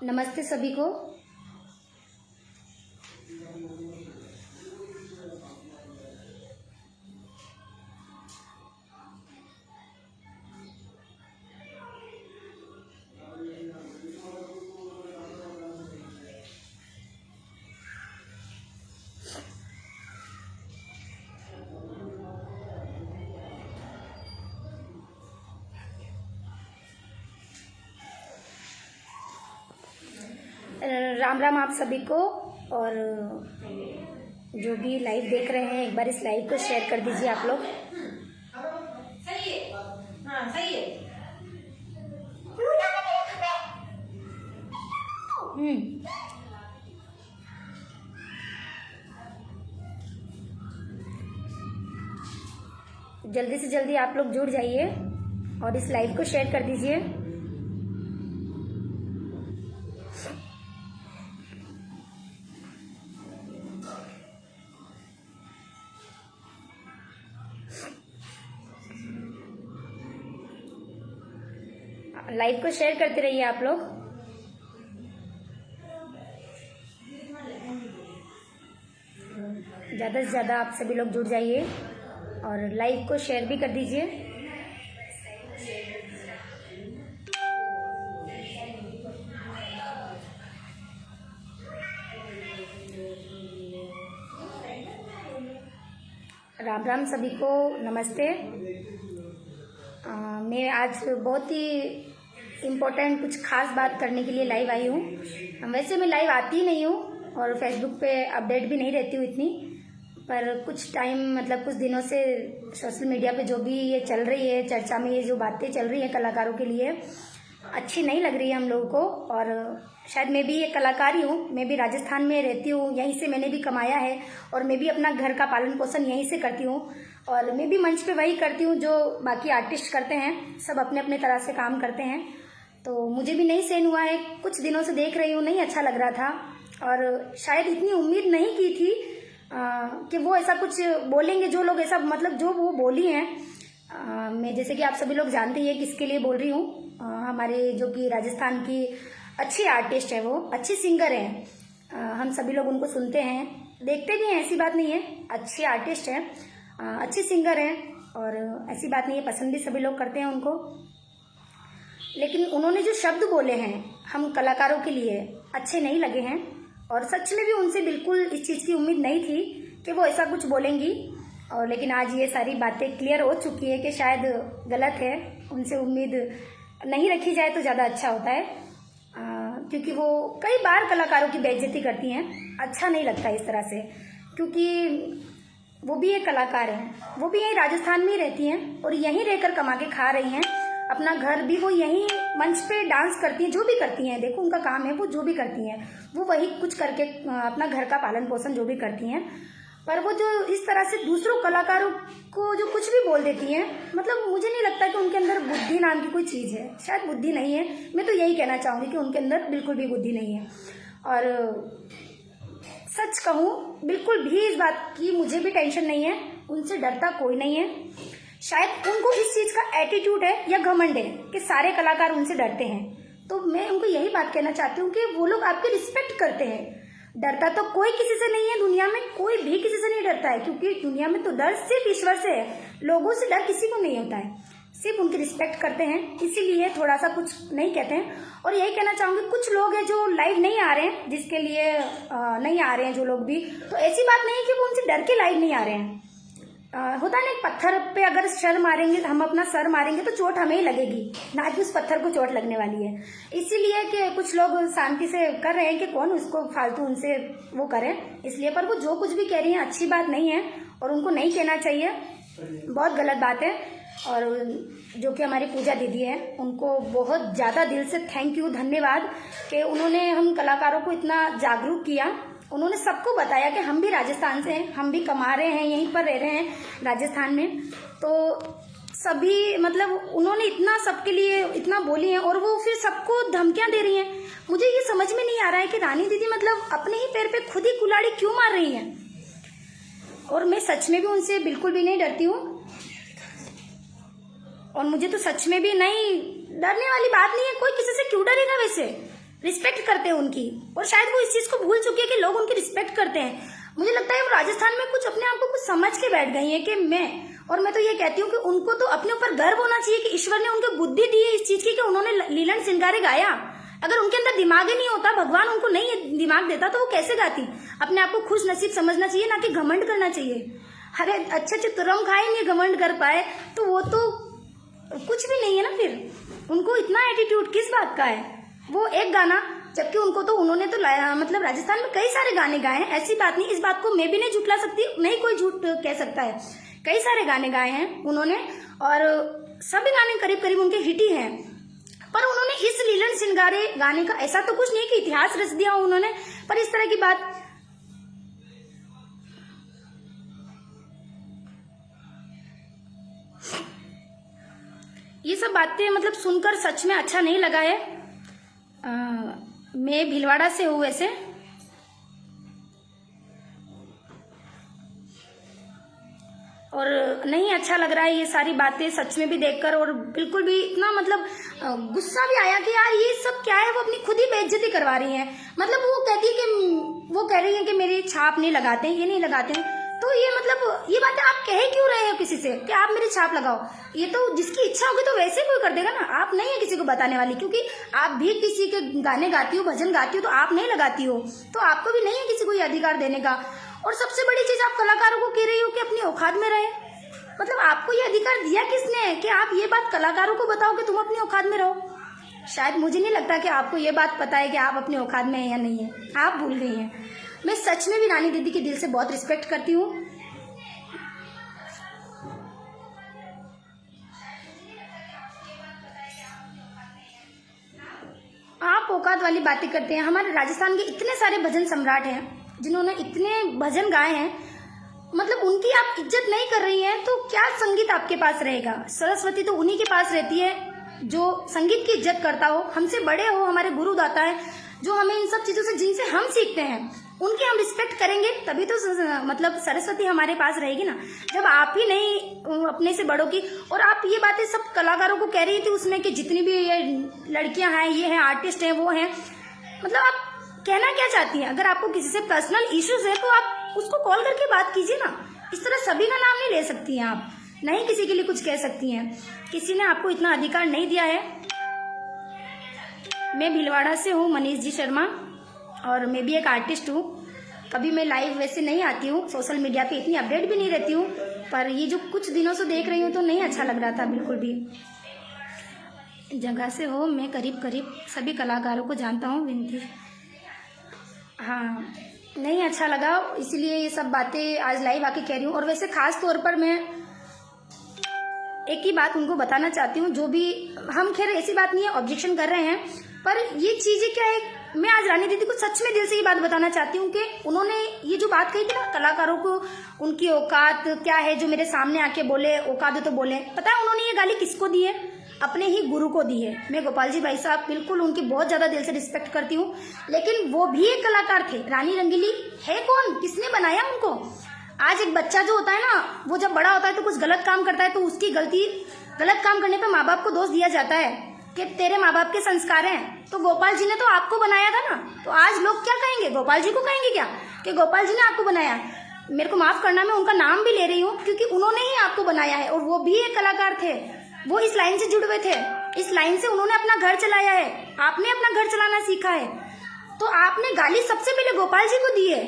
नमस्ते सभी को। राम राम आप सभी को। और जो भी लाइव देख रहे हैं एक बार इस लाइव को शेयर कर दीजिए आप लोग। सही है, हाँ सही है। जल्दी से जल्दी आप लोग जुड़ जाइए और इस लाइव को शेयर कर दीजिए। लाइव को शेयर करते रहिए आप लोग। ज़्यादा से ज़्यादा आप सभी लोग जुड़ जाइए और लाइव को शेयर भी कर दीजिए। राम राम सभी को, नमस्ते। मैं आज बहुत ही इम्पोर्टेंट कुछ खास बात करने के लिए लाइव आई हूँ। वैसे मैं लाइव आती ही नहीं हूँ और फेसबुक पे अपडेट भी नहीं रहती हूँ इतनी, पर कुछ टाइम मतलब कुछ दिनों से सोशल मीडिया पे जो भी ये चल रही है चर्चा में, ये जो बातें चल रही हैं कलाकारों के लिए अच्छी नहीं लग रही है हम लोगों को। और शायद मैं भी एक कलाकार ही हूँ, मैं भी राजस्थान में रहती हूँ, यहीं से मैंने भी कमाया है और मैं भी अपना घर का पालन पोषण यहीं से करती हूँ। और मैं भी मंच पे वही करती हूँ जो बाकी आर्टिस्ट करते हैं, सब अपने अपने तरह से काम करते हैं। तो मुझे भी नहीं सहन हुआ है, कुछ दिनों से देख रही हूँ, नहीं अच्छा लग रहा था। और शायद इतनी उम्मीद नहीं की थी कि वो ऐसा कुछ बोलेंगे, जो लोग ऐसा मतलब जो वो बोली हैं। मैं जैसे कि आप सभी लोग जानते हैं किसके लिए बोल रही हूँ। हमारे जो कि राजस्थान की अच्छी आर्टिस्ट है, वो अच्छी सिंगर हैं, हम सभी लोग उनको सुनते हैं, देखते भी हैं, ऐसी बात नहीं है। अच्छी आर्टिस्ट है, अच्छी सिंगर है और ऐसी बात नहीं है, पसंद भी सभी लोग करते हैं उनको। लेकिन उन्होंने जो शब्द बोले हैं हम कलाकारों के लिए अच्छे नहीं लगे हैं और सच में भी उनसे बिल्कुल इस चीज़ की उम्मीद नहीं थी कि वो ऐसा कुछ बोलेंगी। और लेकिन आज ये सारी बातें क्लियर हो चुकी है कि शायद गलत है, उनसे उम्मीद नहीं रखी जाए तो ज़्यादा अच्छा होता है, क्योंकि वो कई बार कलाकारों की बेइज्जती करती हैं। अच्छा नहीं लगता इस तरह से, क्योंकि वो भी एक कलाकार हैं, वो भी यहीं राजस्थान में ही रहती हैं और यहीं रहकर कमा के खा रही हैं। अपना घर भी वो यहीं मंच पे डांस करती हैं, जो भी करती हैं, देखो उनका काम है, वो जो भी करती हैं वो वही कुछ करके अपना घर का पालन पोषण जो भी करती हैं। पर वो जो इस तरह से दूसरों कलाकारों को जो कुछ भी बोल देती हैं, मतलब मुझे नहीं लगता कि उनके अंदर बुद्धि नाम की कोई चीज़ है। शायद बुद्धि नहीं है, मैं तो यही कहना चाहूँगी कि उनके अंदर बिल्कुल भी बुद्धि नहीं है। और सच कहूँ बिल्कुल भी इस बात की मुझे भी टेंशन नहीं है, उनसे डरता कोई नहीं है। शायद उनको इस चीज़ का एटीट्यूड है या घमंड है कि सारे कलाकार उनसे डरते हैं। तो मैं उनको यही बात कहना चाहती हूँ कि वो लोग आपकी रिस्पेक्ट करते हैं। डरता तो कोई किसी से नहीं है, दुनिया में कोई भी किसी से नहीं डरता है, क्योंकि दुनिया में तो डर सिर्फ ईश्वर से है, लोगों से डर किसी को नहीं होता है, सिर्फ उनकी रिस्पेक्ट करते हैं, इसीलिए थोड़ा सा कुछ नहीं कहते हैं। और यही कहना चाहूँगी, कुछ लोग हैं जो लाइव नहीं आ रहे हैं, जिसके लिए नहीं आ रहे हैं जो लोग भी, तो ऐसी बात नहीं है कि वो उनसे डर के लाइव नहीं आ रहे हैं। होता है ना, एक पत्थर पे अगर सर मारेंगे, हम अपना सर मारेंगे तो चोट हमें ही लगेगी, ना कि उस पत्थर को चोट लगने वाली है। इसीलिए कि कुछ लोग शांति से कर रहे हैं कि कौन उसको फालतू उनसे वो करें, इसलिए। पर वो जो कुछ भी कह रही हैं अच्छी बात नहीं है और उनको नहीं कहना चाहिए, बहुत गलत बात है। और जो कि हमारी पूजा दीदी है, उनको बहुत ज़्यादा दिल से थैंक यू, धन्यवाद कि उन्होंने हम कलाकारों को इतना जागरूक किया। उन्होंने सबको बताया कि हम भी राजस्थान से हैं, हम भी कमा रहे हैं, यहीं पर रह रहे हैं राजस्थान में। तो सभी मतलब उन्होंने इतना सबके लिए इतना बोली है और वो फिर सबको धमकियां दे रही हैं। मुझे ये समझ में नहीं आ रहा है कि रानी दीदी मतलब अपने ही पैर पे खुद ही कुल्हाड़ी क्यों मार रही हैं। और मैं सच में भी उनसे बिल्कुल भी नहीं डरती हूँ, और मुझे तो सच में भी नहीं डरने वाली बात नहीं है। कोई किसी से क्यों डरेगा, वैसे रिस्पेक्ट करते हैं उनकी, और शायद वो इस चीज को भूल चुकी है कि लोग उनकी रिस्पेक्ट करते हैं। मुझे लगता है वो राजस्थान में कुछ अपने आप को कुछ समझ के बैठ गई है कि मैं तो ये कहती हूँ कि उनको तो अपने ऊपर गर्व होना चाहिए कि ईश्वर ने उनको बुद्धि दी है इस चीज की कि उन्होंने लीलन सिंगारे गाया। अगर उनके अंदर दिमाग ही नहीं होता, भगवान उनको नहीं दिमाग देता, तो वो कैसे गाती। अपने आप को खुश नसीब समझना चाहिए, ना कि घमंड करना चाहिए। अरे अच्छे अच्छे तुरम खाए नहीं घमंड कर पाए तो वो तो कुछ भी नहीं है ना। फिर उनको इतना एटीट्यूड किस बात का है। वो एक गाना, जबकि उन्होंने तो मतलब राजस्थान में कई सारे गाने गाए हैं, ऐसी बात नहीं। इस बात को मैं भी नहीं झुटला सकती, नहीं कोई झूठ कह सकता है। कई सारे गाने गाए हैं उन्होंने, और सभी गाने करीब करीब उनके हिट ही हैं। पर उन्होंने इस लीलन सिंगारे गाने का ऐसा तो कुछ नहीं कि इतिहास रच दिया उन्होंने, पर इस तरह की बात ये सब बातें मतलब सुनकर सच में अच्छा नहीं लगा है। मैं भीलवाड़ा से हूँ वैसे, और नहीं अच्छा लग रहा है ये सारी बातें सच में भी देखकर, और बिल्कुल भी इतना मतलब गुस्सा भी आया कि यार ये सब क्या है। वो अपनी खुद ही बेइज्जती करवा रही है। मतलब वो कह रही है कि मेरी छाप नहीं लगाते, ये नहीं लगाते हैं। तो ये मतलब ये बातें आप कह क्यों रहे हो किसी से कि आप मेरी छाप लगाओ। ये तो जिसकी इच्छा होगी तो वैसे कोई कर देगा ना। आप नहीं है किसी को बताने वाली, क्योंकि आप भी किसी के गाने गाती हो, भजन गाती हो, तो आप नहीं लगाती हो, तो आपको भी नहीं है किसी को ये अधिकार देने का। और सबसे बड़ी चीज, आप कलाकारों को कह रही हो कि अपनी औकात में रहे। मतलब आपको ये अधिकार दिया किसने कि आप ये बात कलाकारों को बताओ कि तुम अपनी औकात में रहो। शायद मुझे नहीं लगता कि आपको ये बात पता है कि आप अपनी औकात में है या नहीं है, आप भूल गई हैं। मैं सच में भी रानी दीदी के दिल से बहुत रिस्पेक्ट करती हूँ। आप औकात वाली बातें करते हैं। हमारे राजस्थान के इतने सारे भजन सम्राट हैं जिन्होंने इतने भजन गाए हैं, मतलब उनकी आप इज्जत नहीं कर रही हैं तो क्या संगीत आपके पास रहेगा। सरस्वती तो उन्हीं के पास रहती है जो संगीत की इज्जत करता हो, हमसे बड़े हो, हमारे गुरु दाता है, जो हमें इन सब चीजों से जिनसे हम सीखते हैं उनकी हम रिस्पेक्ट करेंगे, तभी तो मतलब सरस्वती हमारे पास रहेगी ना। जब आप ही नहीं अपने से बड़ों की, और आप ये बातें सब कलाकारों को कह रही थी उसमें कि जितनी भी ये लड़कियां हैं, ये हैं, आर्टिस्ट हैं, वो हैं, मतलब आप कहना क्या चाहती हैं। अगर आपको किसी से पर्सनल इश्यूज है तो आप उसको कॉल करके बात कीजिए ना। इस तरह सभी का नाम नहीं ले सकती हैं आप, नहीं किसी के लिए कुछ कह सकती हैं। किसी ने आपको इतना अधिकार नहीं दिया है। मैं भीलवाड़ा से हूँ, मनीष जी शर्मा, और मैं भी एक आर्टिस्ट हूँ। कभी मैं लाइव वैसे नहीं आती हूँ, सोशल मीडिया पे इतनी अपडेट भी नहीं रहती हूँ, पर ये जो कुछ दिनों से देख रही हूँ तो नहीं अच्छा लग रहा था बिल्कुल भी। जगह से हो, मैं करीब करीब सभी कलाकारों को जानता हूँ। विनती, हाँ, नहीं अच्छा लगा, इसीलिए ये सब बातें आज लाइव आके कह रही हूँ। और वैसे खास तौर पर मैं एक ही बात उनको बताना चाहती हूँ, जो भी हम, खैर ऐसी बात नहीं है, ऑब्जेक्शन कर रहे हैं, पर ये चीजें क्या है, मैं आज रानी दीदी को सच में दिल से ये बात बताना चाहती हूँ कि उन्होंने ये जो बात कही थी ना, कलाकारों को उनकी औकात क्या है, जो मेरे सामने आके बोले औकात तो बोले, पता है उन्होंने ये गाली किसको दी है? अपने ही गुरु को दी है। मैं गोपाल जी भाई साहब बिल्कुल उनकी बहुत ज्यादा दिल से रिस्पेक्ट करती हूँ, लेकिन वो भी एक कलाकार थे। रानी रंगीली है कौन, किसने बनाया उनको? आज एक बच्चा जो होता है ना, वो जब बड़ा होता है तो कुछ गलत काम करता है तो उसकी गलती, गलत काम करने पे माँ बाप को दोष दिया जाता है कि तेरे माँ बाप के संस्कार हैं। तो गोपाल जी ने तो आपको बनाया था ना, तो आज लोग क्या कहेंगे? गोपाल जी को कहेंगे क्या कि गोपाल जी ने आपको बनाया? मेरे को माफ करना, मैं उनका नाम भी ले रही हूँ क्योंकि उन्होंने ही आपको बनाया है, और वो भी एक कलाकार थे। वो इस लाइन से जुड़े हुए थे, इस लाइन से उन्होंने अपना घर चलाया है, आपने अपना घर चलाना सीखा है। तो आपने गाली सबसे पहले गोपाल जी को दी है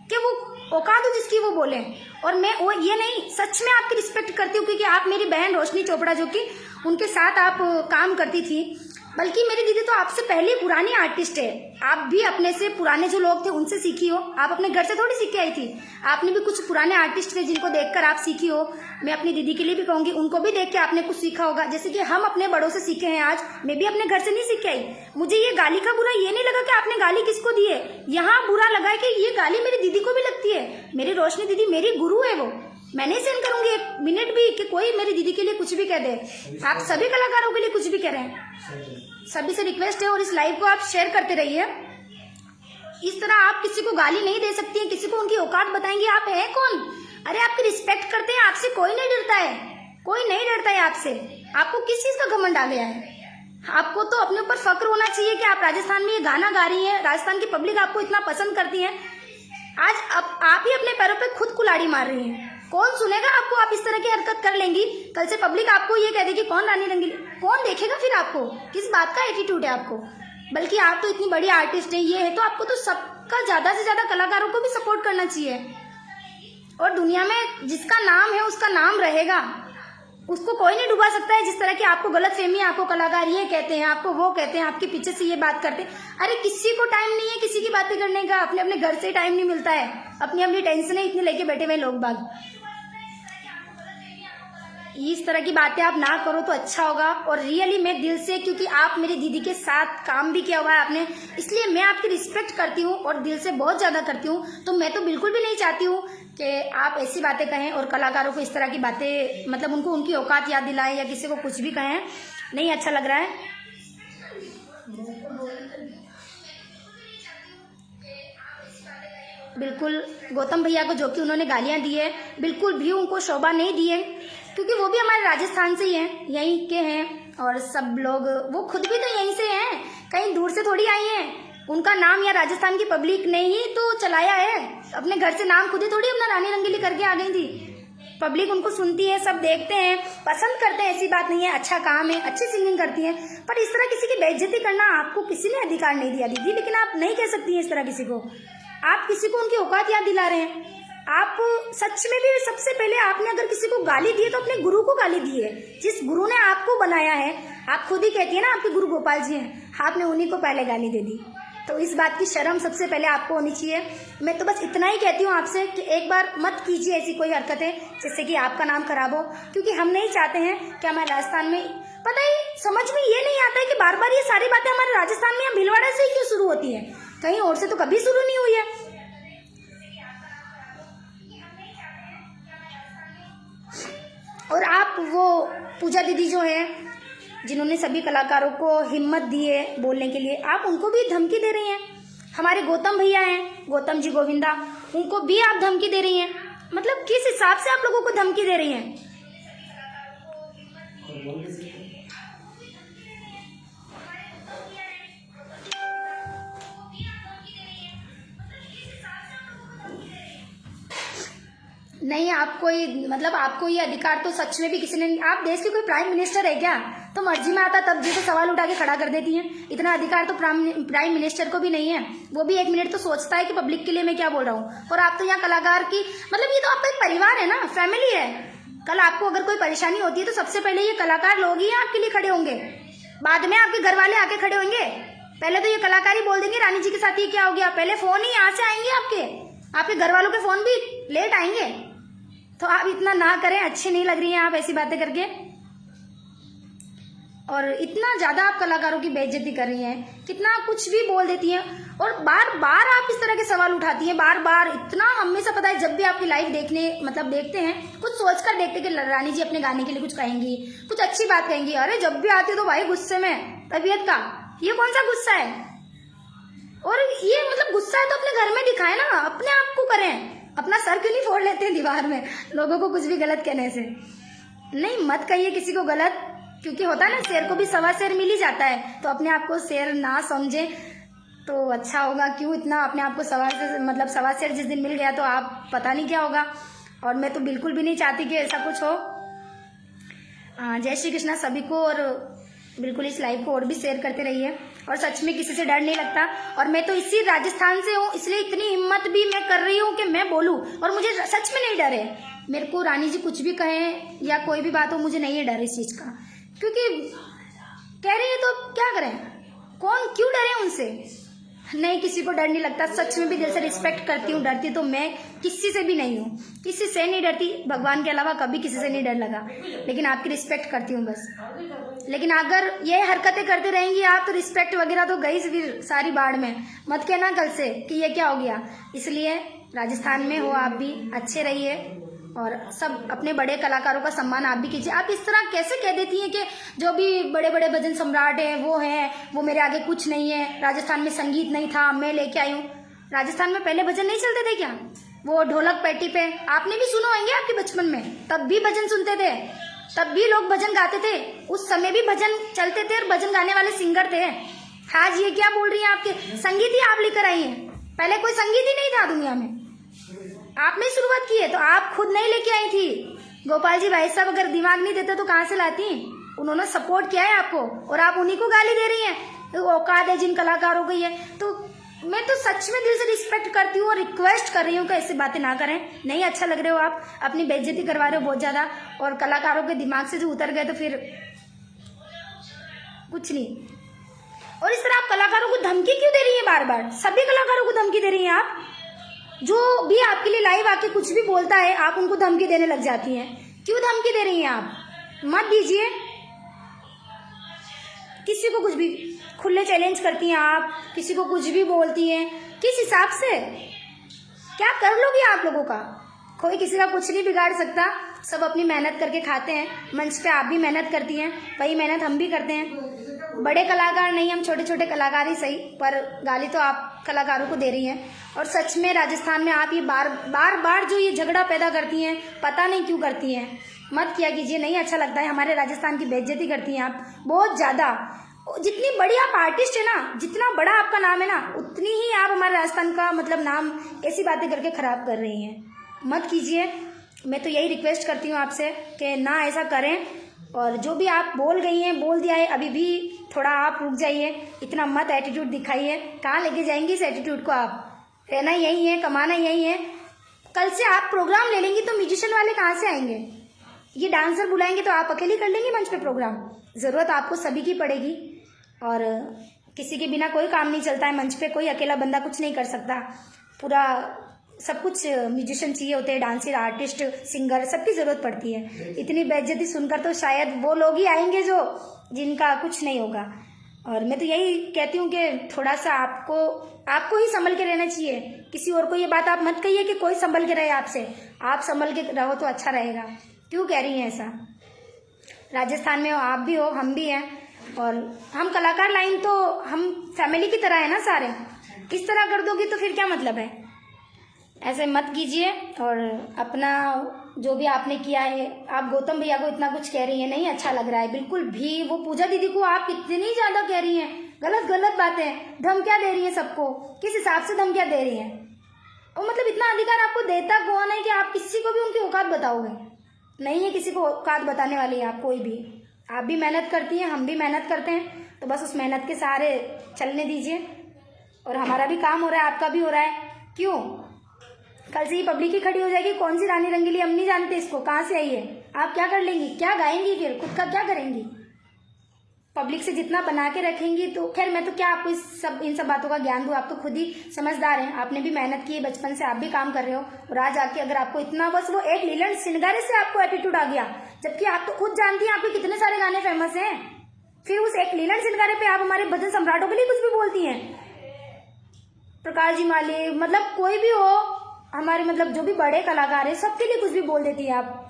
कि वो औकात हो जिसकी वो बोले। और मैं वो ये नहीं, सच में आपकी रिस्पेक्ट करती हूँ क्योंकि आप मेरी बहन रोशनी चोपड़ा, जो कि उनके साथ आप काम करती थी, बल्कि मेरी दीदी तो आपसे पहले पुरानी आर्टिस्ट है। आप भी अपने से पुराने जो लोग थे उनसे सीखी हो, आप अपने घर से थोड़ी सीख के आई थी। आपने भी कुछ पुराने आर्टिस्ट थे जिनको देखकर आप सीखी हो। मैं अपनी दीदी के लिए भी कहूंगी, उनको भी देख के आपने कुछ सीखा होगा, जैसे कि हम अपने बड़ों से सीखे हैं। आज मैं भी अपने घर से नहीं सीख के आई। मुझे ये गाली का बुरा ये नहीं लगा कि आपने गाली किसको दी है, यहाँ बुरा लगा है कि ये गाली मेरी दीदी को भी लगती है। मेरी रोशनी दीदी मेरी गुरु है, वो मैं नहीं सहन करूंगी एक मिनट भी कि कोई मेरी दीदी के लिए कुछ भी कह दे। आप सभी कलाकारों के लिए कुछ भी कह रहे हैं, सभी से रिक्वेस्ट है, और इस लाइव को आप शेयर करते रहिए। इस तरह आप किसी को गाली नहीं दे सकती हैं, किसी को उनकी औकात बताएंगे। आप हैं कौन? अरे आपकी रिस्पेक्ट करते हैं, आपसे कोई नहीं डरता है, कोई नहीं डरता है आपसे। आपको किस चीज का घमंड आ गया है? आपको तो अपने ऊपर फक्र होना चाहिए कि आप राजस्थान में ये गाना गा रही हैं, राजस्थान की पब्लिक आपको इतना पसंद करती है। आज आप ही अपने पैरों पे खुद कुल्हाड़ी मार रही हैं। कौन सुनेगा आपको? आप इस तरह की हरकत कर लेंगी, कल से पब्लिक आपको ये कह देगी कौन रानी रंगीली, कौन देखेगा फिर आपको? किस बात का एटीट्यूड है आपको? बल्कि आप तो इतनी बड़ी आर्टिस्ट है, ये है तो आपको तो सबका ज्यादा से ज्यादा कलाकारों को भी सपोर्ट करना चाहिए। और दुनिया में जिसका नाम है उसका नाम रहेगा, उसको कोई नहीं डुबा सकता है। जिस तरह की आपको गलत फहमी है, आपको कलाकार ये कहते हैं, आपको वो कहते हैं, आपके पीछे से ये बात करते हैं। अरे किसी को टाइम नहीं है किसी की बातें करने का, अपने अपने घर से टाइम नहीं मिलता है, अपनी अपनी टेंशनें इतनी लेके बैठे हुए लोग बाग। इस तरह की बातें आप ना करो तो अच्छा होगा। और रियली मैं दिल से, क्योंकि आप मेरी दीदी के साथ काम भी किया हुआ है आपने, इसलिए मैं आपकी रिस्पेक्ट करती हूँ और दिल से बहुत ज्यादा करती हूँ। तो मैं तो बिल्कुल भी नहीं चाहती हूँ कि आप ऐसी बातें कहें और कलाकारों को इस तरह की बातें, मतलब उनको उनकी औकात याद दिलाएं या किसी को कुछ भी कहें, नहीं अच्छा लग रहा है। बिल्कुल गौतम भैया को जो कि उन्होंने गालियां दी है, बिल्कुल भी उनको शोभा नहीं दी है, क्योंकि वो भी हमारे राजस्थान से ही हैं, यहीं के हैं। और सब लोग, वो खुद भी तो यहीं से हैं, कहीं दूर से थोड़ी आई हैं। उनका नाम या राजस्थान की पब्लिक ने ही तो चलाया है, अपने घर से नाम खुद ही थोड़ी अपना रानी रंगीली करके आ गई थी। पब्लिक उनको सुनती है, सब देखते हैं, पसंद करते हैं, ऐसी बात नहीं है, अच्छा काम है, अच्छी सिंगिंग करती है। पर इस तरह किसी की बेइज्जती करना आपको किसी ने अधिकार नहीं दिया दीदी, लेकिन आप नहीं कह सकती हैं इस तरह किसी को। आप किसी को उनकी औकात याद दिला रहे हैं। आप सच में भी सबसे पहले आपने अगर किसी को गाली दी है तो अपने गुरु को गाली दी है, जिस गुरु ने आपको बनाया है। आप खुद ही कहती है ना आपके गुरु गोपाल जी हैं, आपने उन्हीं को पहले गाली दे दी। तो इस बात की शर्म सबसे पहले आपको होनी चाहिए। मैं तो बस इतना ही कहती हूँ आपसे कि एक बार मत कीजिए ऐसी कोई हरकतें जिससे कि आपका नाम खराब हो, क्योंकि हम नहीं चाहते हैं कि हमारे राजस्थान में, पता ही समझ में ये नहीं आता है कि बार बार ये सारी बातें हमारे राजस्थान में या भीलवाड़ा से ही क्यों शुरू होती है, कहीं और से तो कभी शुरू नहीं हुई है। और आप वो पूजा दीदी जो है, जिन्होंने सभी कलाकारों को हिम्मत दी है बोलने के लिए, आप उनको भी धमकी दे रही हैं। हमारे गौतम भैया हैं, गौतम जी गोविंदा, उनको भी आप धमकी दे रही हैं। मतलब किस हिसाब से आप लोगों को धमकी दे रही हैं? नहीं, आपको ये, मतलब आपको ये अधिकार तो सच में भी किसी ने, आप देश के कोई प्राइम मिनिस्टर है क्या? तो मर्जी में आता तब जी तो सवाल उठा के खड़ा कर देती हैं। इतना अधिकार तो प्राइम मिनिस्टर को भी नहीं है। वो भी 1 मिनट तो सोचता है कि पब्लिक के लिए मैं क्या बोल रहा हूँ। और आप तो यहाँ कलाकार की, मतलब ये तो आपका एक परिवार है ना, फैमिली है। कल आपको अगर कोई परेशानी होती है तो सबसे पहले ये कलाकार लोग ही आपके लिए खड़े होंगे, बाद में आपके घर वाले आके खड़े होंगे। पहले तो ये कलाकार ही बोल देंगे रानी जी के साथ ये क्या हो गया, पहले फोन ही यहाँ से आएंगे, आपके घर वालों के फोन भी लेट आएंगे। तो आप इतना ना करें, अच्छी नहीं लग रही हैं आप ऐसी बातें करके। और इतना ज्यादा आप कलाकारों की बेइज्जती कर रही हैं, कितना कुछ भी बोल देती हैं, और बार बार आप इस तरह के सवाल उठाती हैं, बार बार। इतना हमेशा पता है, जब भी आपकी लाइव देखते हैं, कुछ सोचकर देखते कि रानी जी अपने गाने के लिए कुछ कहेंगी, कुछ अच्छी बात कहेंगी। अरे जब भी आती है तो भाई गुस्से में, तबीयत का ये कौन सा गुस्सा है? और ये मतलब गुस्सा है तो अपने घर में दिखाए ना, अपने आप को करें। अपना सर क्यों नहीं फोड़ लेते हैं दीवार में लोगों को कुछ भी गलत कहने से? नहीं, मत कहिए किसी को गलत, क्योंकि होता है ना, शेर को भी सवा शेर मिल ही जाता है। तो अपने आप को शेर ना समझे तो अच्छा होगा। क्यों इतना अपने आप को सवा शेर जिस दिन मिल गया तो आप पता नहीं क्या होगा। और मैं तो बिल्कुल भी नहीं चाहती कि ऐसा कुछ हो। जय श्री कृष्णा सभी को, और बिल्कुल इस लाइव को और भी शेयर करते रहिए। और सच में किसी से डर नहीं लगता। और मैं तो इसी राजस्थान से हूँ, इसलिए इतनी हिम्मत भी मैं कर रही हूँ कि मैं बोलूँ, और मुझे सच में नहीं डर है। मेरे को रानी जी कुछ भी कहें या कोई भी बात हो, मुझे नहीं है डर इस चीज का, क्योंकि कह रही है तो क्या करें, कौन क्यों डरे उनसे? नहीं, किसी को डर नहीं लगता। सच में भी दिल से रिस्पेक्ट करती हूँ। डरती तो मैं किसी से भी नहीं हूँ, किसी से नहीं डरती, भगवान के अलावा कभी किसी से नहीं डर लगा। लेकिन आपकी रिस्पेक्ट करती हूँ बस। लेकिन अगर ये हरकतें करते रहेंगी आप तो रिस्पेक्ट वगैरह तो गई फिर सारी बाढ़ में। मत कहना कल से कि ये क्या हो गया। इसलिए राजस्थान में हो आप भी अच्छे रहिए, और सब अपने बड़े कलाकारों का सम्मान आप भी कीजिए। आप इस तरह कैसे कह देती हैं कि जो भी बड़े बड़े भजन सम्राट हैं वो मेरे आगे कुछ नहीं है, राजस्थान में संगीत नहीं था, मैं लेके आई हूँ। राजस्थान में पहले भजन नहीं चलते थे क्या? वो ढोलक पेटी पे आपने भी सुना होंगे आपके बचपन में, तब भी भजन सुनते थे, तब भी लोग भजन गाते थे, उस समय भी भजन चलते थे और भजन गाने वाले सिंगर थे। आज ये क्या बोल रही हैं, आपके संगीत ही आप लेकर आई हैं, पहले कोई संगीत ही नहीं था दुनिया में, आपने शुरुआत की है, तो आप खुद नहीं लेके आई थी। गोपाल जी भाई साहब अगर दिमाग नहीं देते तो कहाँ से लाती, उन्होंने सपोर्ट किया है आपको और आप उन्हीं को गाली दे रही हैं। तो औकात है जिन कलाकारों की है, तो मैं तो सच में दिल से रिस्पेक्ट करती हूँ और रिक्वेस्ट कर रही हूँ कि ऐसी बातें ना करें, नहीं अच्छा लग रहे हो, आप अपनी बेइज्जती करवा रहे हो बहुत ज्यादा, और कलाकारों के दिमाग से जो उतर गए तो फिर कुछ नहीं। और इस तरह आप कलाकारों को धमकी क्यों दे रही है, बार बार सभी कलाकारों को धमकी दे रही हैं आप, जो भी आपके लिए लाइव आके कुछ भी बोलता है आप उनको धमकी देने लग जाती हैं। क्यों धमकी दे रही हैं आप, मत दीजिए किसी को कुछ भी, खुले चैलेंज करती हैं आप, किसी को कुछ भी बोलती हैं, किस हिसाब से, क्या कर लोगी आप लोगों का, कोई किसी का कुछ नहीं बिगाड़ सकता, सब अपनी मेहनत करके खाते हैं। मंच पे आप भी मेहनत करती हैं, वही मेहनत हम भी करते हैं, बड़े कलाकार नहीं, हम छोटे छोटे कलाकार ही सही, पर गाली तो आप कलाकारों को दे रही हैं। और सच में राजस्थान में आप ये बार जो ये झगड़ा पैदा करती हैं, पता नहीं क्यों करती हैं, मत किया कीजिए, नहीं अच्छा लगता है, हमारे राजस्थान की बेइज्जती करती हैं आप बहुत ज्यादा। जितनी बड़ी आप आर्टिस्ट है ना, जितना बड़ा आपका नाम है ना, उतनी ही आप हमारे राजस्थान का मतलब नाम ऐसी बातें करके खराब कर रही हैं, मत कीजिए। मैं तो यही रिक्वेस्ट करती हूँ आपसे कि ना ऐसा करें, और जो भी आप बोल गई हैं बोल दिया है, अभी भी थोड़ा आप रुक जाइए, इतना मत एटीट्यूड दिखाइए, कहाँ लेके जाएंगी इस एटीट्यूड को, आप रहना यही है, कमाना यही है, कल से आप प्रोग्राम ले लेंगी तो म्यूजिशियन वाले कहाँ से आएंगे, ये डांसर बुलाएंगे तो आप अकेले कर लेंगे मंच पे प्रोग्राम, जरूरत आपको सभी की पड़ेगी, और किसी के बिना कोई काम नहीं चलता है मंच पे, कोई अकेला बंदा कुछ नहीं कर सकता, पूरा सब कुछ म्यूजिशियन चाहिए होते हैं, डांसर, आर्टिस्ट, सिंगर, सबकी जरूरत पड़ती है। इतनी बेइज्जती सुनकर तो शायद वो लोग ही आएंगे जो जिनका कुछ नहीं होगा। और मैं तो यही कहती हूँ कि थोड़ा सा आपको ही संभल के रहना चाहिए, किसी और को ये बात आप मत कहिए कि कोई संभल के रहे आपसे, आप संभल के रहो तो अच्छा रहेगा। क्यों कह रही हैं ऐसा, राजस्थान में हो, आप भी हो, हम भी हैं, और हम कलाकार लाइन तो हम फैमिली की तरह है ना सारे, इस तरह कर दोगी तो फिर क्या मतलब है, ऐसे मत कीजिए। और अपना जो भी आपने किया है, आप गौतम भैया को इतना कुछ कह रही हैं, नहीं अच्छा लग रहा है बिल्कुल भी, वो पूजा दीदी को आप इतनी ज्यादा कह रही हैं, गलत बातें, धमकियां दे रही हैं सबको, किस हिसाब से धमकियां दे रही हैं, और मतलब इतना अधिकार आपको देता कौन है कि आप किसी को भी उनकी औकात बताओगे, नहीं है किसी को औकात बताने वाली आप कोई भी, आप भी मेहनत करती हैं, हम भी मेहनत करते हैं, तो बस उस मेहनत के सहारे चलने दीजिए, और हमारा भी काम हो रहा है, आपका भी हो रहा है। क्यों, कल से ही पब्लिक ही खड़ी हो जाएगी, कौन सी रानी रंगीली, हम नहीं जानते इसको कहाँ से आई है, आप क्या कर लेंगी, क्या गाएंगी, फिर खुद का क्या करेंगी, पब्लिक से जितना बना के रखेंगी। तो खैर मैं तो क्या आपको इन सब बातों का ज्ञान दूं, आप तो खुद ही समझदार हैं, आपने भी मेहनत की है, बचपन से आप भी काम कर रहे हो, और आज आके अगर आपको इतना बस वो एक लीलन सिंगारे से आपको एटीट्यूड आ गया, जबकि आप तो खुद जानती हैं आपके कितने सारे गाने फेमस हैं, फिर उस एक लीलन सिंगारे पे आप हमारे भजन सम्राटों के लिए कुछ भी बोलती हैं, प्रकाश जी माली, मतलब कोई भी हो हमारे, मतलब जो भी बड़े कलाकार है सबके लिए कुछ भी बोल देती है आप।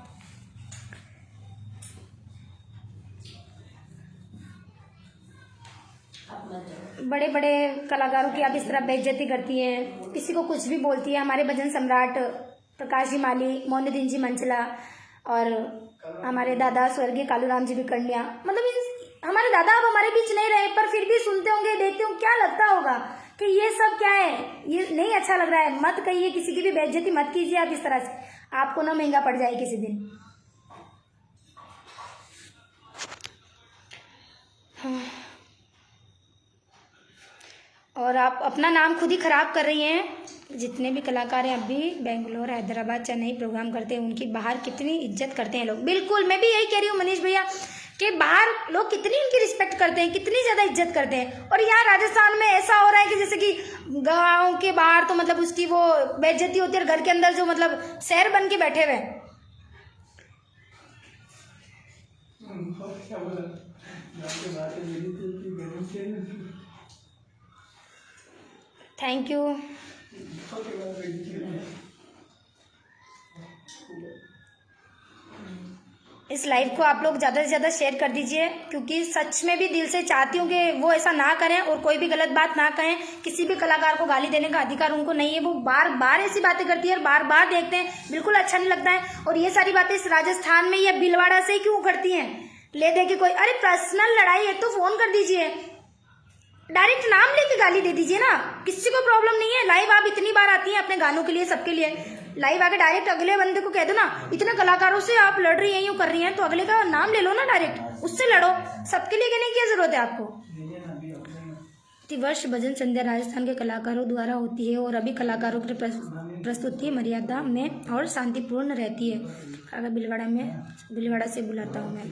बड़े बड़े कलाकारों की आप इस तरह बेइज्जती करती हैं, किसी को कुछ भी बोलती है, हमारे भजन सम्राट प्रकाश जी माली, मोइनुद्दीन जी मंचला, और हमारे दादा स्वर्गीय कालूराम जी भी कंडिया, मतलब हमारे दादा अब हमारे बीच नहीं रहे, पर फिर भी सुनते होंगे, देखते होंगे, क्या लगता होगा कि ये सब क्या है, ये नहीं अच्छा लग रहा है, मत कहिए, किसी की भी बेइज्जती मत कीजिए आप इस तरह से, आपको ना महंगा पड़ जाए किसी दिन। हाँ। और आप अपना नाम खुद ही खराब कर रही हैं। जितने भी कलाकार हैं अभी बेंगलोर, हैदराबाद, चेन्नई प्रोग्राम करते हैं, उनकी बाहर कितनी इज्जत करते हैं लोग। बिल्कुल मैं भी यही कह रही हूँ मनीष भैया कि बाहर लोग कितनी उनकी रिस्पेक्ट करते हैं, कितनी ज़्यादा इज्जत करते हैं, और यहाँ राजस्थान में ऐसा हो रहा है कि जैसे कि गाँव के बाहर तो मतलब उसकी वो बेइज्जती होती है, और घर के अंदर जो मतलब शहर बन के बैठे हुए। Thank you. इस लाइव को आप लोग ज़्यादा से ज़्यादा शेयर कर दीजिए, क्योंकि सच में भी दिल से चाहती हूँ कि वो ऐसा ना करें और कोई भी गलत बात ना कहें। किसी भी कलाकार को गाली देने का अधिकार उनको नहीं है। वो बार बार ऐसी बातें करती है और बार बार देखते हैं, बिल्कुल अच्छा नहीं लगता है। और ये सारी बातें इस राजस्थान में या भीलवाड़ा से ही क्यों करती हैं? ले दे के कोई, अरे पर्सनल लड़ाई है तो फोन कर दीजिए, डायरेक्ट नाम लेके गाली दे दीजिए ना, किसी को प्रॉब्लम नहीं है। लाइव आप इतनी बार आती हैं अपने गानों के लिए, सबके लिए लाइव आके डायरेक्ट अगले बंदे को कह दो ना, इतने कलाकारों से आप लड़ रही हैं, यूं कर रही हैं, तो अगले का नाम ले लो ना, डायरेक्ट उससे लड़ो। सबके लिए कहने की क्या जरूरत है आपको? प्रतिवर्ष भजन संध्या राजस्थान के कलाकारों द्वारा होती है और अभी कलाकारों की प्रस्तुति मर्यादा में और शांतिपूर्ण रहती है। अगर भीलवाड़ा से बुलाता हूँ मैं,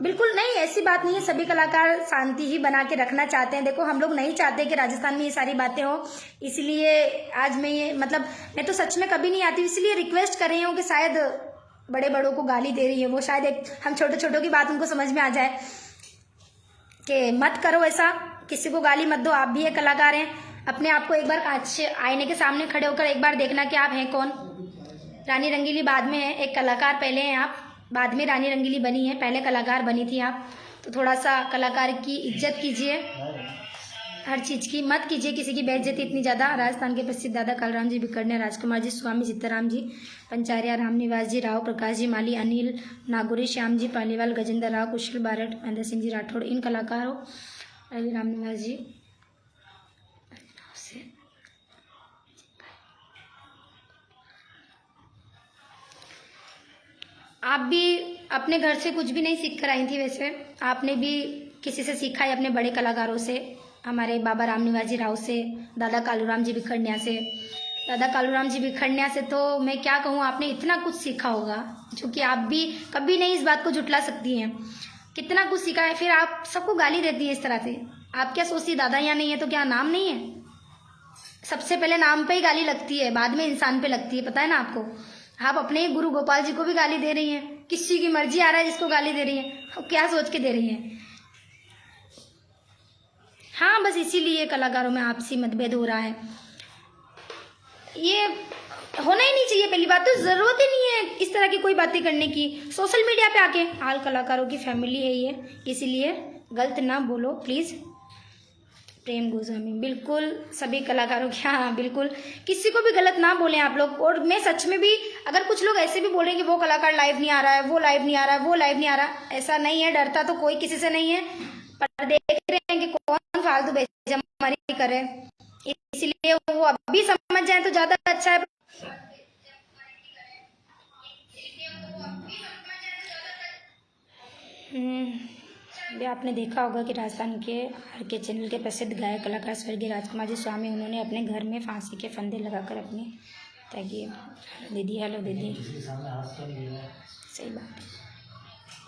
बिल्कुल नहीं, ऐसी बात नहीं है। सभी कलाकार शांति ही बना के रखना चाहते हैं। देखो हम लोग नहीं चाहते कि राजस्थान में ये सारी बातें हो, इसलिए आज मैं ये मैं तो सच में कभी नहीं आती, इसलिए रिक्वेस्ट कर रही हूँ कि शायद बड़े बड़ों को गाली दे रही है वो, शायद हम छोटे छोटों की बात उनको समझ में आ जाए कि मत करो ऐसा, किसी को गाली मत दो। आप भी एक कलाकार हैं, अपने आप को एक बार आईने के सामने खड़े होकर एक बार देखना कि आप हैं कौन। रानी रंगीली बाद में है, एक कलाकार पहले हैं आप, बाद में रानी रंगीली बनी है, पहले कलाकार बनी थी आप। तो थोड़ा सा कलाकार की इज्जत कीजिए, हर चीज़ की मत कीजिए किसी की बेइज्जती इतनी ज़्यादा। राजस्थान के प्रसिद्ध दादा कालराम जी बिकड़ने, राजकुमार जी, स्वामी सीताराम जी पंचारिया, रामनिवास जी राव, प्रकाश जी माली, अनिल नागौरी, श्याम जी पालीवाल, गजेंद्र राव, कुशल बारट, महेंद्र सिंह जी राठौड़, इन कलाकारों रामनिवास जी आप भी अपने घर से कुछ भी नहीं सीख कर आई थी। वैसे आपने भी किसी से सीखा है, अपने बड़े कलाकारों से, हमारे बाबा रामनिवास जी राव से, दादा कालूराम जी बिखड़निया से। दादा कालूराम जी बिखड़निया से तो मैं क्या कहूँ, आपने इतना कुछ सीखा होगा जो कि आप भी कभी नहीं इस बात को जुटला सकती हैं। कितना कुछ सीखा है, फिर आप सबको गाली देती हैं इस तरह से। आप क्या सोचती, दादा यहाँ नहीं है तो क्या नाम नहीं है? सबसे पहले नाम पे ही गाली लगती है, बाद में इंसान पे लगती है, पता है ना आपको। आप अपने गुरु गोपाल जी को भी गाली दे रही हैं, किसी की मर्जी आ रहा है जिसको गाली दे रही हैं, क्या सोच के दे रही हैं? हाँ, बस इसीलिए कलाकारों में आपसी मतभेद हो रहा है। ये होना ही नहीं चाहिए। पहली बात तो जरूरत ही नहीं है इस तरह की कोई बातें करने की सोशल मीडिया पे आके। हाल कलाकारों की फैमिली है ये, इसीलिए गलत ना बोलो प्लीज। प्रेम गोस्वामी, बिल्कुल सभी कलाकारों की, हाँ बिल्कुल, किसी को भी गलत ना बोलें आप लोग। और मैं सच में भी, अगर कुछ लोग ऐसे भी बोल रहे हैं कि वो कलाकार लाइव नहीं आ रहा है, वो लाइव नहीं आ रहा है, वो लाइव नहीं आ रहा, ऐसा नहीं है। डरता तो कोई किसी से नहीं है, पर देख रहे हैं कि कौन फालतू बेजमारी करे, इसलिए वो अभी समझ जाए तो ज्यादा अच्छा है। भी आपने देखा होगा कि राजस्थान के आर के चैनल के प्रसिद्ध गायक कलाकार स्वर्गीय राजकुमार जी स्वामी, उन्होंने अपने घर में फांसी के फंदे लगाकर अपने ताकि दीदी, हेलो दीदी, सही बात है।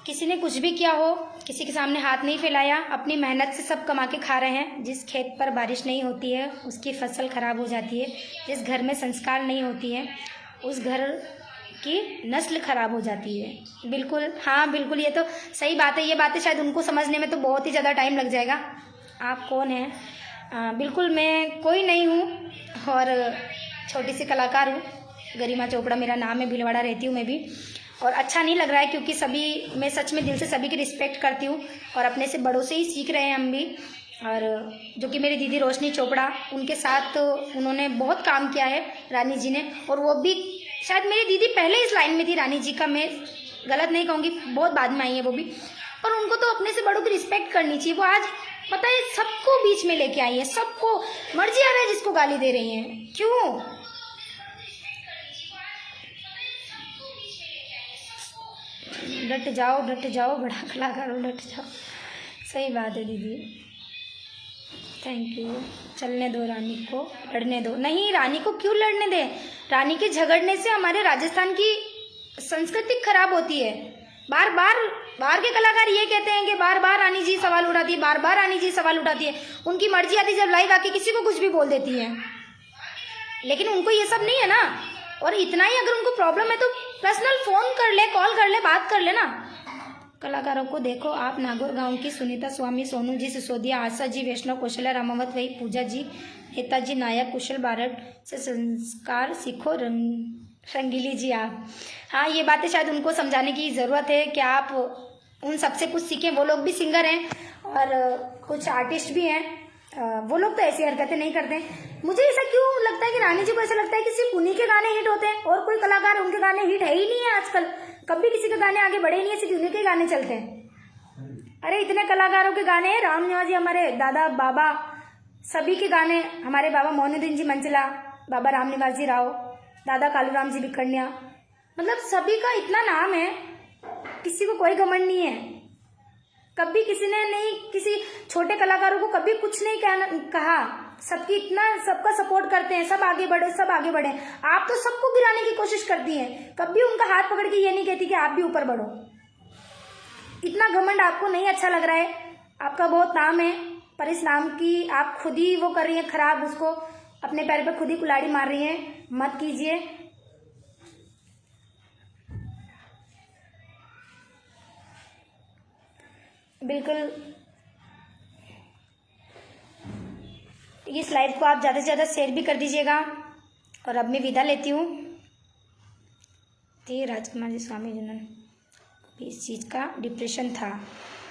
किसी ने कुछ भी किया हो, किसी के सामने हाथ नहीं फैलाया, अपनी मेहनत से सब कमा के खा रहे हैं। जिस खेत पर बारिश नहीं होती है उसकी फसल खराब हो जाती है, जिस घर में संस्कार नहीं होती है उस घर की नस्ल खराब हो जाती है। बिल्कुल, हाँ बिल्कुल, ये तो सही बात है। ये बातें शायद उनको समझने में तो बहुत ही ज़्यादा टाइम लग जाएगा। आप कौन हैं? बिल्कुल मैं कोई नहीं हूँ और छोटी सी कलाकार हूँ, गरिमा चोपड़ा मेरा नाम है, भीलवाड़ा रहती हूँ मैं भी। और अच्छा नहीं लग रहा है क्योंकि मैं सच में दिल से सभी की रिस्पेक्ट करती हूँ और अपने से बड़ों से ही सीख रहे हैं हम भी। और जो कि मेरी दीदी रोशनी चोपड़ा, उनके साथ तो उन्होंने बहुत काम किया है रानी जी ने, और वो भी शायद मेरी दीदी पहले इस लाइन में थी रानी जी का, मैं गलत नहीं कहूँगी, बहुत बाद में आई है वो भी। पर उनको तो अपने से बड़ों की रिस्पेक्ट करनी चाहिए। वो आज पता है सबको बीच में लेके आई है, सबको मर्जी आ रहा है जिसको गाली दे रही हैं, क्यों? डट जाओ, बड़ा कलाकार हो, डट जाओ। सही बात है दीदी, थैंक यू। चलने दो रानी को, लड़ने दो। नहीं, रानी को क्यों लड़ने दें? रानी के झगड़ने से हमारे राजस्थान की संस्कृति खराब होती है। बार बार बाहर के कलाकार ये कहते हैं कि बार बार रानी जी सवाल उठाती है, बार बार रानी जी सवाल उठाती है। उनकी मर्जी आती है जब लाइव आके किसी को कुछ भी बोल देती है, लेकिन उनको ये सब नहीं है ना। और इतना ही अगर उनको प्रॉब्लम है तो पर्सनल फोन कर ले, कॉल कर ले, बात कर ले ना। कलाकारों को देखो आप, नागौर गांव की सुनीता स्वामी, सोनू जी सिसोदिया, आशा जी वैष्णव, कौशल्या रामावत, वही पूजा जी, नेताजी नायक, कुशल बारट से संस्कार सीखो, रंगीली जी आप, हाँ ये बातें शायद उनको समझाने की ज़रूरत है कि आप उन सबसे कुछ सीखें। वो लोग भी सिंगर हैं और कुछ आर्टिस्ट भी हैं, वो लोग तो ऐसी हरकतें नहीं करते। मुझे ऐसा क्यों लगता है कि रानी जी को ऐसा लगता है कि सिर्फ उन्हीं के गाने हिट होते हैं और कोई कलाकार उनके गाने हिट है ही नहीं है आजकल। कभी किसी के गाने आगे बढ़े ही नहीं है, सिर्फ उन्हीं के गाने चलते हैं। अरे इतने कलाकारों के गाने हैं, राम निवास जी, हमारे दादा बाबा, सभी के गाने, हमारे बाबा मोइनुद्दीन जी मंचला, बाबा राम निवास जी राव, दादा कालूराम जी बिखड़निया, मतलब सभी का इतना नाम है, किसी को कोई घमंड नहीं है। कभी किसी ने नहीं, किसी छोटे कलाकारों को कभी कुछ नहीं कहा। सबकी इतना, सबका सपोर्ट करते हैं, सब आगे बढ़े, सब आगे बढ़े। आप तो सबको गिराने की कोशिश करती हैं, कभी उनका हाथ पकड़ के ये नहीं कहती कि आप भी ऊपर बढ़ो। इतना घमंड आपको नहीं अच्छा लग रहा है। आपका बहुत नाम है, पर इस नाम की आप खुद ही वो कर रही हैं खराब, उसको अपने पैर पे खुद ही कुल्हाड़ी मार रही हैं। मत कीजिए। बिल्कुल, इस लाइव को आप ज़्यादा से ज़्यादा शेयर भी कर दीजिएगा। और अब मैं विदा लेती हूँ। थे राजकुमार जी स्वामी जिन्होंने इस चीज़ का डिप्रेशन था,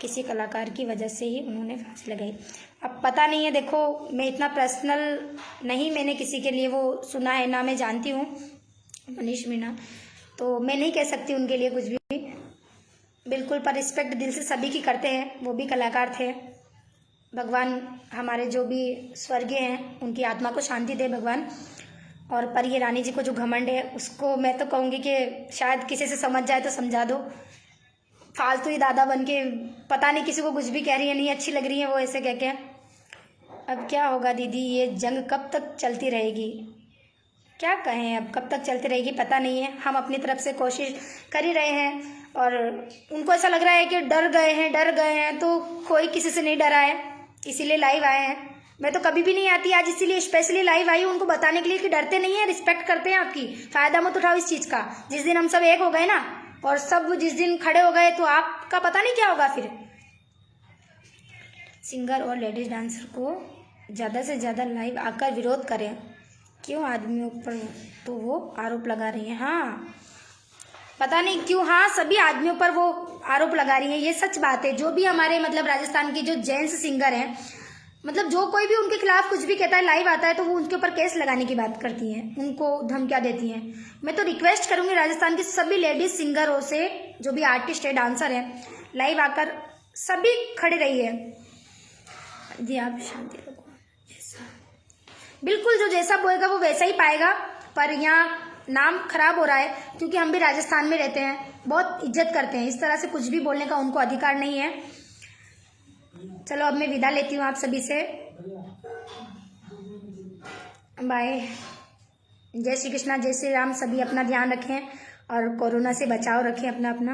किसी कलाकार की वजह से ही उन्होंने फांसी लगाई। अब पता नहीं है, देखो मैं इतना पर्सनल नहीं, मैंने किसी के लिए वो सुना है ना, मैं जानती हूँ मनीष मीणा, तो मैं नहीं कह सकती उनके लिए कुछ भी। बिल्कुल, पर रिस्पेक्ट दिल से सभी की करते हैं, वो भी कलाकार थे। भगवान हमारे जो भी स्वर्गीय हैं उनकी आत्मा को शांति दे भगवान। और पर ये रानी जी को जो घमंड है, उसको मैं तो कहूँगी कि शायद किसी से समझ जाए तो समझा दो। फालतू ही दादा बन के पता नहीं किसी को कुछ भी कह रही है, नहीं अच्छी लग रही है वो ऐसे कह के। अब क्या होगा दीदी, ये जंग कब तक चलती रहेगी, क्या कहें, अब कब तक चलती रहेगी पता नहीं है। हम अपनी तरफ से कोशिश कर ही रहे हैं और उनको ऐसा लग रहा है कि डर गए हैं, तो कोई किसी से नहीं डरा है, इसीलिए लाइव आए हैं। मैं तो कभी भी नहीं आती, आज इसीलिए स्पेशली लाइव आई हूँ उनको बताने के लिए कि डरते नहीं है, रिस्पेक्ट करते हैं आपकी। फ़ायदा मत उठाओ इस चीज़ का। जिस दिन हम सब एक हो गए ना, और सब जिस दिन खड़े हो गए, तो आपका पता नहीं क्या होगा फिर। सिंगर और लेडीज डांसर को ज़्यादा से ज़्यादा लाइव आकर विरोध करें। क्यों आदमियों पर तो वो आरोप लगा रही हैं, हाँ पता नहीं क्यों, हाँ सभी आदमियों पर वो आरोप लगा रही हैं, ये सच बात है। जो भी हमारे मतलब राजस्थान की जो जेंट्स सिंगर हैं, मतलब जो कोई भी उनके खिलाफ कुछ भी कहता है, लाइव आता है, तो वो उनके ऊपर केस लगाने की बात करती हैं, उनको धमकियाँ देती हैं। मैं तो रिक्वेस्ट करूँगी राजस्थान के सभी लेडीज सिंगरों से, जो भी आर्टिस्ट है, डांसर हैं, लाइव आकर सभी खड़े रहिए। जी आप शांति रखो, बिल्कुल जो जैसा बोएगा वो वैसा ही पाएगा। पर यहाँ नाम खराब हो रहा है क्योंकि हम भी राजस्थान में रहते हैं, बहुत इज्जत करते हैं, इस तरह से कुछ भी बोलने का उनको अधिकार नहीं है। चलो अब मैं विदा लेती हूँ आप सभी से, बाय। जय श्री कृष्णा, जय श्री राम। सभी अपना ध्यान रखें और कोरोना से बचाव रखें अपना।